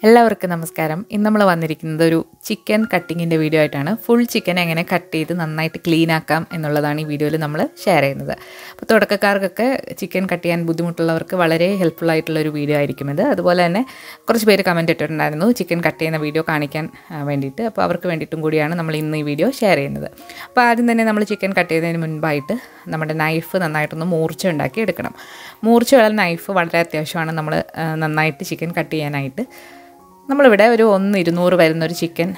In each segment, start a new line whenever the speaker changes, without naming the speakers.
എല്ലാവർക്കും നമസ്കാരം. ഇന്ന് നമ്മൾ വന്നിരിക്കുന്നത് ഒരു ചിക്കൻ കട്ടിങ്ങിൻ്റെ വീഡിയോ ആയിട്ടാണ്. ഫുൾ ചിക്കൻ എങ്ങനെ കട്ട് ചെയ്ത് നന്നായിട്ട് ക്ലീൻ ആക്കാം എന്നുള്ളതാണ് ഈ വീഡിയോയിൽ നമ്മൾ ഷെയർ ചെയ്യുന്നത്. അപ്പോൾ തുടക്കക്കാർക്കൊക്കെ ചിക്കൻ കട്ട് ചെയ്യാൻ ബുദ്ധിമുട്ടുള്ളവർക്ക് വളരെ ഹെൽപ്ഫുൾ ആയിട്ടുള്ളൊരു വീഡിയോ ആയിരിക്കും ഇത്. അതുപോലെ തന്നെ കുറച്ച് പേര് കമൻറ്റ് ഇട്ടിട്ടുണ്ടായിരുന്നു ചിക്കൻ കട്ട് ചെയ്യുന്ന വീഡിയോ കാണിക്കാൻ വേണ്ടിയിട്ട്. അപ്പോൾ അവർക്ക് വേണ്ടിയിട്ടും കൂടിയാണ് നമ്മൾ ഇന്ന് ഈ വീഡിയോ ഷെയർ ചെയ്യുന്നത്. അപ്പോൾ ആദ്യം തന്നെ നമ്മൾ ചിക്കൻ കട്ട് ചെയ്യുന്നതിന് മുൻപായിട്ട് നമ്മുടെ നൈഫ് നന്നായിട്ടൊന്ന് മൂർച്ച ഉണ്ടാക്കി എടുക്കണം. മൂർച്ചയുള്ള നൈഫ് വളരെ അത്യാവശ്യമാണ് നമ്മൾ നന്നായിട്ട് ചിക്കൻ കട്ട് ചെയ്യാനായിട്ട്. നമ്മളിവിടെ ഒരു 1-200 വരുന്നൊരു ചിക്കൻ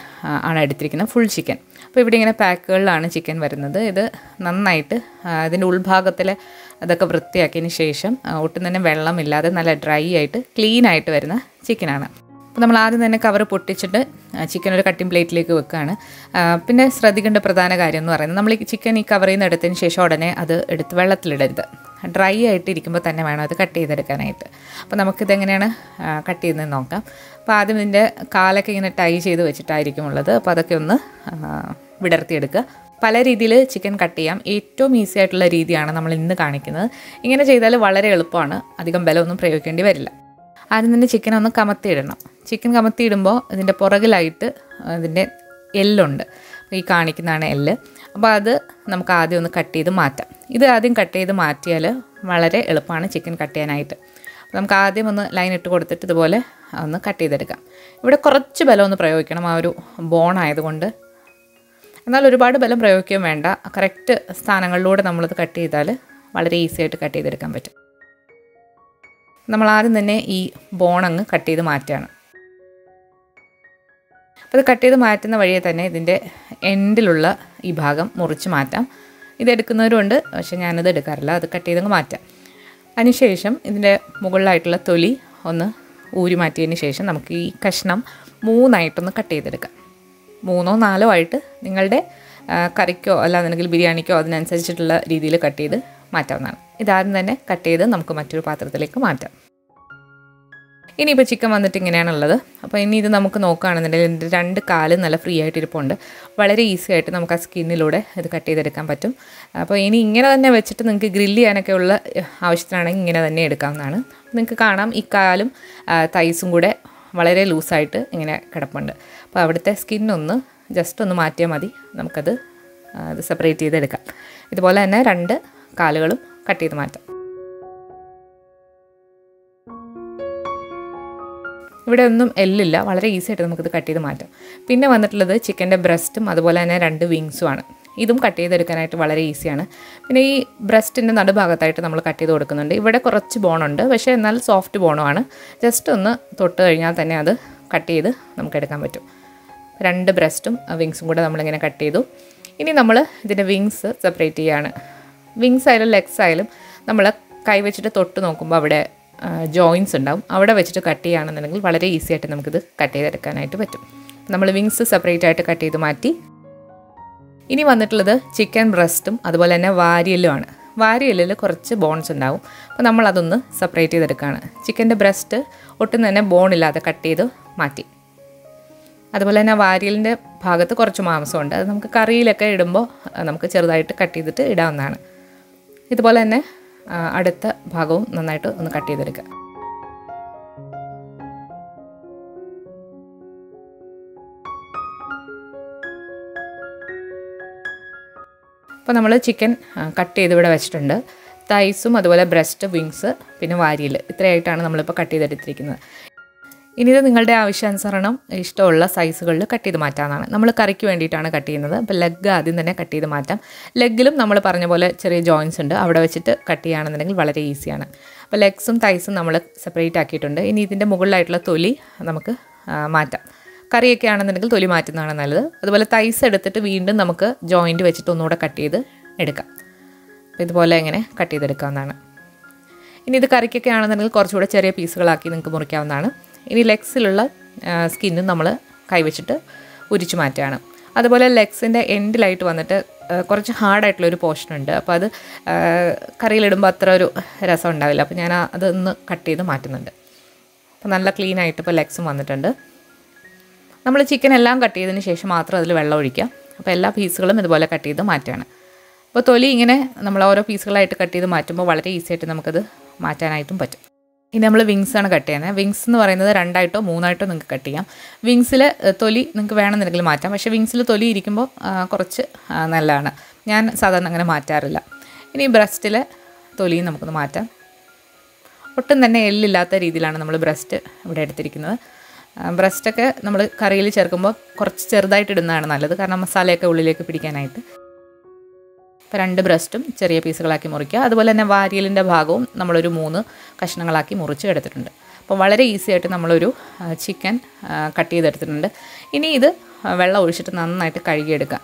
ആണ് എടുത്തിരിക്കുന്നത്, ഫുൾ ചിക്കൻ. അപ്പോൾ ഇവിടെ ഇങ്ങനെ പാക്കുകളിലാണ് ചിക്കൻ വരുന്നത്. ഇത് നന്നായിട്ട് അതിൻ്റെ ഉൾഭാഗത്തിലെ അതൊക്കെ വൃത്തിയാക്കിയതിന് ശേഷം ഒട്ടും തന്നെ വെള്ളമില്ലാതെ നല്ല ഡ്രൈ ആയിട്ട് ക്ലീൻ ആയിട്ട് വരുന്ന ചിക്കനാണ്. അപ്പോൾ നമ്മൾ ആദ്യം തന്നെ കവർ പൊട്ടിച്ചിട്ട് ചിക്കൻ ഒരു കട്ടിംഗ് പ്ലേറ്റിലേക്ക് വെക്കുകയാണ്. പിന്നെ ശ്രദ്ധിക്കേണ്ട പ്രധാന കാര്യം എന്ന് പറയുന്നത്, നമ്മൾ ഈ ചിക്കൻ ഈ കവറിൽ നിന്ന് എടുത്തതിന് ശേഷം ഉടനെ അത് എടുത്ത് വെള്ളത്തിലിടരുത്. ഡ്രൈ ആയിട്ട് ഇരിക്കുമ്പോൾ തന്നെ വേണം അത് കട്ട് ചെയ്തെടുക്കാനായിട്ട്. അപ്പോൾ നമുക്കിതെങ്ങനെയാണ് കട്ട് ചെയ്യുന്നതെന്ന് നോക്കാം. അപ്പോൾ ആദ്യം ഇതിൻ്റെ കാലൊക്കെ ഇങ്ങനെ ടൈ ചെയ്ത് വെച്ചിട്ടായിരിക്കും ഉള്ളത്. അപ്പോൾ അതൊക്കെ ഒന്ന് വിടർത്തിയെടുക്കുക. പല രീതിയിൽ ചിക്കൻ കട്ട് ചെയ്യാം. ഏറ്റവും ഈസി ആയിട്ടുള്ള രീതിയാണ് നമ്മൾ ഇന്ന് കാണിക്കുന്നത്. ഇങ്ങനെ ചെയ്താൽ വളരെ എളുപ്പമാണ്, അധികം ബലമൊന്നും പ്രയോഗിക്കേണ്ടി വരില്ല. ആദ്യം തന്നെ ചിക്കൻ ഒന്ന് കമത്തിയിടണം. ചിക്കൻ കമത്തിയിടുമ്പോൾ ഇതിൻ്റെ പുറകിലായിട്ട് ഇതിൻ്റെ എല്ലുണ്ട്, ഈ കാണിക്കുന്നതാണ് എല്ല്. അപ്പോൾ അത് നമുക്ക് ആദ്യം ഒന്ന് കട്ട് ചെയ്ത് മാറ്റാം. ഇത് ആദ്യം കട്ട് ചെയ്ത് മാറ്റിയാൽ വളരെ എളുപ്പമാണ് ചിക്കൻ കട്ട് ചെയ്യാനായിട്ട്. നമുക്ക് ആദ്യം ഒന്ന് ലൈൻ ഇട്ട് കൊടുത്തിട്ട് ഇതുപോലെ ഒന്ന് കട്ട് ചെയ്തെടുക്കാം. ഇവിടെ കുറച്ച് ബലം ഒന്ന് പ്രയോഗിക്കണം, ആ ഒരു ബോൺ ആയതുകൊണ്ട്. എന്നാൽ ഒരുപാട് ബലം പ്രയോഗിക്കുകയും വേണ്ട. കറക്റ്റ് സ്ഥാനങ്ങളിലൂടെ നമ്മളിത് കട്ട് ചെയ്താൽ വളരെ ഈസി ആയിട്ട് കട്ട് ചെയ്തെടുക്കാൻ പറ്റും. നമ്മൾ ആദ്യം തന്നെ ഈ ബോണങ്ങ് കട്ട് ചെയ്ത് മാറ്റുകയാണ്. അപ്പോൾ ഇത് കട്ട് ചെയ്ത് മാറ്റുന്ന വഴിയെ തന്നെ ഇതിൻ്റെ എൻഡിലുള്ള ഈ ഭാഗം മുറിച്ച് മാറ്റാം. ഇതെടുക്കുന്നവരുണ്ട്, പക്ഷേ ഞാനത് എടുക്കാറില്ല. അത് കട്ട് ചെയ്തങ്ങ് മാറ്റാം. അതിനുശേഷം ഇതിൻ്റെ മുകളിലായിട്ടുള്ള തൊലി ഒന്ന് ഊരി മാറ്റിയതിന് ശേഷം നമുക്ക് ഈ കഷ്ണം 3ആയിട്ടൊന്ന് കട്ട് ചെയ്തെടുക്കാം. 3-4 ആയിട്ട് നിങ്ങളുടെ കറിക്കോ അല്ലാന്നുണ്ടെങ്കിൽ ബിരിയാണിക്കോ അതിനനുസരിച്ചിട്ടുള്ള രീതിയിൽ കട്ട് ചെയ്ത് മാറ്റാവുന്നതാണ്. ഇതാദ്യം തന്നെ കട്ട് ചെയ്ത് നമുക്ക് മറ്റൊരു പാത്രത്തിലേക്ക് മാറ്റാം. ഇനിയിപ്പോൾ ചിക്കൻ വന്നിട്ട് ഇങ്ങനെയാണുള്ളത്. അപ്പോൾ ഇനി ഇത് നമുക്ക് നോക്കുകയാണെന്നുണ്ടെങ്കിൽ ഇതിൻ്റെ 2 കാല് നല്ല ഫ്രീ ആയിട്ട് ഇരിപ്പുണ്ട്. വളരെ ഈസി ആയിട്ട് നമുക്ക് ആ സ്കിന്നിലൂടെ ഇത് കട്ട് ചെയ്തെടുക്കാൻ പറ്റും. അപ്പോൾ ഇനി ഇങ്ങനെ തന്നെ വെച്ചിട്ട് നിങ്ങൾക്ക് ഗ്രില്ല് ചെയ്യാനൊക്കെ ഉള്ള ആവശ്യത്തിനാണെങ്കിൽ ഇങ്ങനെ തന്നെ എടുക്കാവുന്നതാണ്. നിങ്ങൾക്ക് കാണാം ഈ കാലും തൈസും കൂടെ വളരെ ലൂസായിട്ട് ഇങ്ങനെ കിടപ്പുണ്ട്. അപ്പോൾ അവിടുത്തെ സ്കിന്നൊന്ന് ജസ്റ്റ് ഒന്ന് മാറ്റിയാൽ മതി, നമുക്കത് അത് സെപ്പറേറ്റ് ചെയ്തെടുക്കാം. ഇതുപോലെ തന്നെ 2 കാലുകളും കട്ട് ചെയ്ത് മാറ്റാം. ഇവിടെ ഒന്നും എല്ലില്ല, വളരെ ഈസി ആയിട്ട് നമുക്കിത് കട്ട് ചെയ്ത് മാറ്റാം. പിന്നെ വന്നിട്ടുള്ളത് ചിക്കൻ്റെ ബ്രസ്റ്റും അതുപോലെ തന്നെ 2 വിങ്സുമാണ്. ഇതും കട്ട് ചെയ്തെടുക്കാനായിട്ട് വളരെ ഈസിയാണ്. പിന്നെ ഈ ബ്രസ്റ്റിൻ്റെ നടുഭാഗത്തായിട്ട് നമ്മൾ കട്ട് ചെയ്ത് കൊടുക്കുന്നുണ്ട്. ഇവിടെ കുറച്ച് ബോണുണ്ട്, പക്ഷേ എന്നാൽ സോഫ്റ്റ് ബോണുമാണ്. ജസ്റ്റ് ഒന്ന് തൊട്ട് കഴിഞ്ഞാൽ തന്നെ അത് കട്ട് ചെയ്ത് നമുക്ക് എടുക്കാൻ പറ്റും. 2 ബ്രസ്റ്റും വിങ്സും കൂടെ നമ്മളിങ്ങനെ കട്ട് ചെയ്തു. ഇനി നമ്മൾ ഇതിൻ്റെ വിങ്സ് സെപ്പറേറ്റ് ചെയ്യുകയാണ്. വിങ്സ് ആയാലും ലെഗ്സ് ആയാലും നമ്മൾ കൈ വെച്ചിട്ട് തൊട്ട് നോക്കുമ്പോൾ അവിടെ ജോയിൻസ് ഉണ്ടാവും. അവിടെ വെച്ചിട്ട് കട്ട് ചെയ്യുകയാണെന്നുണ്ടെങ്കിൽ വളരെ ഈസി ആയിട്ട് നമുക്കിത് കട്ട് ചെയ്തെടുക്കാനായിട്ട് പറ്റും. നമ്മൾ വിങ്സ് സെപ്പറേറ്റ് ആയിട്ട് കട്ട് ചെയ്ത് മാറ്റി. ഇനി വന്നിട്ടുള്ളത് ചിക്കൻ ബ്രസ്റ്റും അതുപോലെ തന്നെ വാരിയല്ലുമാണ്. വാരിയല്ലിൽ കുറച്ച് ബോൺസ് ഉണ്ടാവും. അപ്പോൾ നമ്മളതൊന്ന് സെപ്പറേറ്റ് ചെയ്തെടുക്കുകയാണ്. ചിക്കൻ്റെ ബ്രസ്റ്റ് ഒട്ടും തന്നെ ബോണില്ലാതെ കട്ട് ചെയ്ത് മാറ്റി. അതുപോലെ തന്നെ വാരിയലിൻ്റെ ഭാഗത്ത് കുറച്ച് മാംസമുണ്ട്. അത് നമുക്ക് കറിയിലൊക്കെ ഇടുമ്പോൾ നമുക്ക് ചെറുതായിട്ട് കട്ട് ചെയ്തിട്ട് ഇടാവുന്നതാണ്. ഇതുപോലെ തന്നെ അടുത്ത ഭാഗവും നന്നായിട്ട് ഒന്ന് കട്ട് ചെയ്തെടുക്കുക. അപ്പോൾ നമ്മൾ ചിക്കൻ കട്ട് ചെയ്ത് ഇവിടെ വെച്ചിട്ടുണ്ട്. തൈസും അതുപോലെ ബ്രസ്റ്റ്, വിങ്സ്, പിന്നെ വാരിയൽ, ഇത്രയായിട്ടാണ് നമ്മളിപ്പോൾ കട്ട് ചെയ്തെടുത്തിരിക്കുന്നത്. ഇനി ഇത് നിങ്ങളുടെ ആവശ്യാനുസരണം ഇഷ്ടമുള്ള സൈസുകളിൽ കട്ട് ചെയ്ത് മാറ്റാവുന്നതാണ്. നമ്മൾ കറിക്ക് വേണ്ടിയിട്ടാണ് കട്ട് ചെയ്യുന്നത്. അപ്പോൾ ലെഗ് ആദ്യം തന്നെ കട്ട് ചെയ്ത് മാറ്റാം. ലെഗിലും നമ്മൾ പറഞ്ഞ പോലെ ചെറിയ ജോയിൻസ് ഉണ്ട്, അവിടെ വെച്ചിട്ട് കട്ട് ചെയ്യുകയാണെന്നുണ്ടെങ്കിൽ വളരെ ഈസിയാണ്. അപ്പോൾ ലെഗ്സും തൈസും നമ്മൾ സെപ്പറേറ്റ് ആക്കിയിട്ടുണ്ട്. ഇനി ഇതിൻ്റെ മുകളിലായിട്ടുള്ള തൊലി നമുക്ക് മാറ്റാം. കറിയൊക്കെ ആണെന്നുണ്ടെങ്കിൽ തൊലി മാറ്റുന്നതാണ് നല്ലത്. അതുപോലെ തൈസ് എടുത്തിട്ട് വീണ്ടും നമുക്ക് ജോയിൻറ്റ് വെച്ചിട്ട് ഒന്നുകൂടെ കട്ട് ചെയ്ത് എടുക്കാം. അപ്പോൾ ഇതുപോലെ ഇങ്ങനെ കട്ട് ചെയ്തെടുക്കാവുന്നതാണ്. ഇനി ഇത് കറിക്കൊക്കെ ആണെന്നുണ്ടെങ്കിൽ കുറച്ചുകൂടെ ചെറിയ പീസുകളാക്കി നിങ്ങൾക്ക് മുറിക്കാവുന്നതാണ്. ഇനി ലെഗ്സിലുള്ള സ്കിന്നും നമ്മൾ കൈവച്ചിട്ട് ഉരിച്ചു മാറ്റുകയാണ്. അതുപോലെ ലെഗ്സിൻ്റെ എൻഡിലായിട്ട് വന്നിട്ട് കുറച്ച് ഹാർഡായിട്ടുള്ളൊരു പോർഷനുണ്ട്. അപ്പോൾ അത് കറിയിലിടുമ്പോൾ അത്ര ഒരു രസം ഉണ്ടാവില്ല. അപ്പോൾ ഞാൻ അതൊന്ന് കട്ട് ചെയ്ത് മാറ്റുന്നുണ്ട്. അപ്പോൾ നല്ല ക്ലീനായിട്ട് ഇപ്പോൾ ലെഗ്സും വന്നിട്ടുണ്ട്. നമ്മൾ ചിക്കൻ എല്ലാം കട്ട് ചെയ്തതിന് ശേഷം മാത്രം അതിൽ വെള്ളം ഒഴിക്കുക. അപ്പോൾ എല്ലാ പീസുകളും ഇതുപോലെ കട്ട് ചെയ്ത് മാറ്റുകയാണ്. അപ്പോൾ തൊലി ഇങ്ങനെ നമ്മൾ ഓരോ പീസുകളായിട്ട് കട്ട് ചെയ്ത് മാറ്റുമ്പോൾ വളരെ ഈസി ആയിട്ട് നമുക്കത് മാറ്റാനായിട്ടും പറ്റും. ഇനി നമ്മൾ വിങ്സാണ് കട്ട് ചെയ്യുന്നത്. വിങ്സ് എന്ന് പറയുന്നത് 2ആയിട്ടോ 3ആയിട്ടോ നിങ്ങൾക്ക് കട്ട് ചെയ്യാം. വിങ്സിൽ തൊലി നിങ്ങൾക്ക് വേണമെന്നുണ്ടെങ്കിൽ മാറ്റാം. പക്ഷേ വിങ്സിൽ തൊലി ഇരിക്കുമ്പോൾ കുറച്ച് നല്ലതാണ്. ഞാൻ സാധാരണ അങ്ങനെ മാറ്റാറില്ല. ഇനി ബ്രസ്റ്റിലെ തൊലിയും നമുക്കൊന്ന് മാറ്റാം. ഒട്ടും തന്നെ എല്ലില്ലാത്ത രീതിയിലാണ് നമ്മൾ ബ്രസ്റ്റ് ഇവിടെ എടുത്തിരിക്കുന്നത്. ബ്രസ്റ്റൊക്കെ നമ്മൾ കറിയിൽ ചേർക്കുമ്പോൾ കുറച്ച് ചെറുതായിട്ട് ഇടുന്നതാണ് നല്ലത്, കാരണം മസാലയൊക്കെ ഉള്ളിലേക്ക് പിടിക്കാനായിട്ട്. ഇപ്പോൾ 2 ബ്രസ്റ്റും ചെറിയ പീസുകളാക്കി മുറിക്കുക. അതുപോലെ തന്നെ വാരിയലിൻ്റെ ഭാഗവും നമ്മളൊരു 3 കഷ്ണങ്ങളാക്കി മുറിച്ച് എടുത്തിട്ടുണ്ട്. അപ്പോൾ വളരെ ഈസി ആയിട്ട് നമ്മളൊരു ചിക്കൻ കട്ട് ചെയ്തെടുത്തിട്ടുണ്ട്. ഇനി ഇത് വെള്ളം ഒഴിച്ചിട്ട് നന്നായിട്ട് കഴുകിയെടുക്കുക.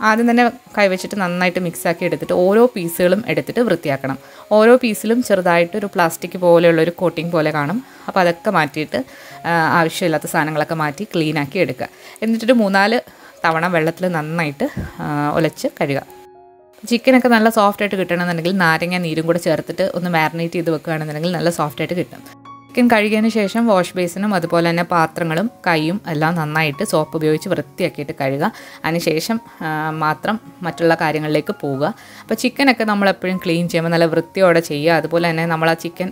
ആദ്യം തന്നെ കൈവച്ചിട്ട് നന്നായിട്ട് മിക്സാക്കി എടുത്തിട്ട് ഓരോ പീസുകളും എടുത്തിട്ട് വൃത്തിയാക്കണം. ഓരോ പീസിലും ചെറുതായിട്ട് ഒരു പ്ലാസ്റ്റിക് പോലെയുള്ളൊരു കോട്ടിങ് പോലെ കാണും. അപ്പോൾ അതൊക്കെ മാറ്റിയിട്ട് ആവശ്യമില്ലാത്ത സാധനങ്ങളൊക്കെ മാറ്റി ക്ലീനാക്കി എടുക്കുക. എന്നിട്ടൊരു 3-4 തവണ വെള്ളത്തിൽ നന്നായിട്ട് ഉലച്ച് കഴുകുക. ചിക്കനൊക്കെ നല്ല സോഫ്റ്റായിട്ട് കിട്ടണമെന്നുണ്ടെങ്കിൽ നാരങ്ങ നീരും കൂടെ ചേർത്തിട്ട് ഒന്ന് മാരിനേറ്റ് ചെയ്ത് വെക്കുകയാണെന്നുണ്ടെങ്കിൽ നല്ല സോഫ്റ്റായിട്ട് കിട്ടും. ചിക്കൻ കഴുകിയതിന് ശേഷം വാഷ് ബേസിനും അതുപോലെ തന്നെ പാത്രങ്ങളും കൈയും എല്ലാം നന്നായിട്ട് സോപ്പ് ഉപയോഗിച്ച് വൃത്തിയാക്കിയിട്ട് കഴുകുക. അതിനുശേഷം മാത്രം മറ്റുള്ള കാര്യങ്ങളിലേക്ക് പോവുക. അപ്പോൾ ചിക്കനൊക്കെ നമ്മളെപ്പോഴും ക്ലീൻ ചെയ്യുമ്പോൾ നല്ല വൃത്തിയോടെ ചെയ്യുക. അതുപോലെ തന്നെ നമ്മൾ ആ ചിക്കൻ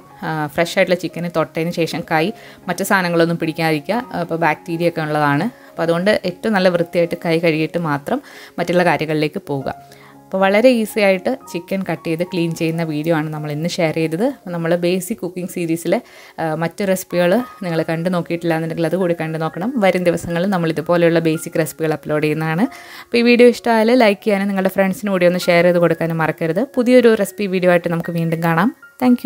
ഫ്രഷ് ആയിട്ടുള്ള ചിക്കന് തൊട്ടതിന് ശേഷം കൈ മറ്റു സാധനങ്ങളൊന്നും പിടിക്കാതിരിക്കുക. അപ്പോൾ ബാക്ടീരിയ ഒക്കെ ഉള്ളതാണ്. അപ്പോൾ അതുകൊണ്ട് ഏറ്റവും നല്ല വൃത്തിയായിട്ട് കൈ കഴുകിയിട്ട് മാത്രം മറ്റുള്ള കാര്യങ്ങളിലേക്ക് പോവുക. അപ്പോൾ വളരെ ഈസി ആയിട്ട് ചിക്കൻ കട്ട് ചെയ്ത് ക്ലീൻ ചെയ്യുന്ന വീഡിയോ ആണ് നമ്മൾ ഇന്ന് ഷെയർ ചെയ്തത്. നമ്മൾ ബേസിക് കുക്കിംഗ് സീരീസിലെ മറ്റ് റെസിപ്പികൾ നിങ്ങൾ കണ്ടു നോക്കിയിട്ടില്ല എന്നുണ്ടെങ്കിൽ അതുകൂടി കണ്ടു നോക്കണം. വരും ദിവസങ്ങളിൽ നമ്മൾ ഇതുപോലെയുള്ള ബേസിക് റെസിപ്പികൾ അപ്ലോഡ് ചെയ്യുന്നതാണ്. അപ്പോൾ ഈ വീഡിയോ ഇഷ്ടമായാൽ ലൈക്ക് ചെയ്യാനും നിങ്ങളുടെ ഫ്രണ്ട്സിന് കൂടി ഒന്ന് ഷെയർ ചെയ്ത് കൊടുക്കാനും മറക്കരുത്. പുതിയൊരു റെസിപ്പി വീഡിയോ ആയിട്ട് നമുക്ക് വീണ്ടും കാണാം. താങ്ക്